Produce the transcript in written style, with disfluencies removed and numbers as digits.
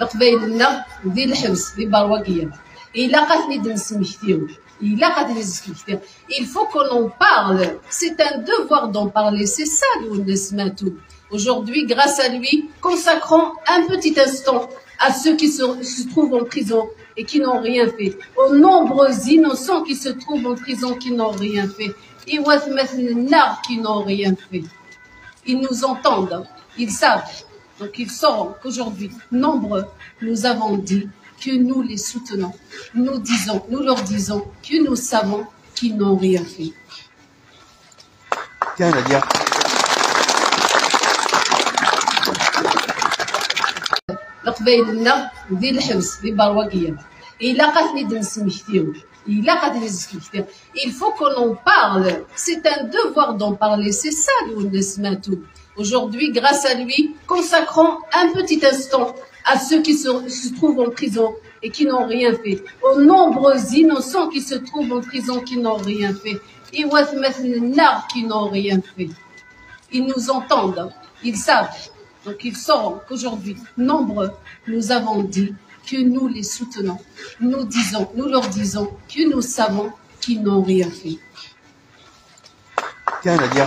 القبايل ديال الحبس ديال برواقيه الا قاتني دنسمحتيهم il a qu'à discuter. Il faut qu'on en parle. C'est un devoir d'en parler. C'est ça, l'Oundesmatou. Aujourd'hui, grâce à lui, consacrons un petit instant à ceux qui se trouvent en prison et qui n'ont rien fait. Aux nombreux innocents qui se trouvent en prison qui n'ont rien fait. Et qui n'ont rien fait. Ils nous entendent. Ils savent. Donc, ils sauront qu'aujourd'hui, nombreux, nous avons dit que nous les soutenons. Nous leur disons que nous savons qu'ils n'ont rien fait. Tiens, Nadia. القبايل ديال الحبس ديال برواقيه الا قاتني دنسمحتيهم il faut qu'on en parle. C'est un devoir d'en parler. C'est ça, l'Oundesmatou. Aujourd'hui, grâce à lui, consacrons un petit instant à ceux qui se trouvent en prison et qui n'ont rien fait. Aux nombreux innocents qui se trouvent en prison qui n'ont rien fait. Et qui n'ont rien fait. Ils nous entendent. Ils savent. Donc ils sauront qu'aujourd'hui, nombreux, nous avons dit que nous les soutenons. Nous leur disons que nous savons qu'ils n'ont rien fait. Tiens, Nadia.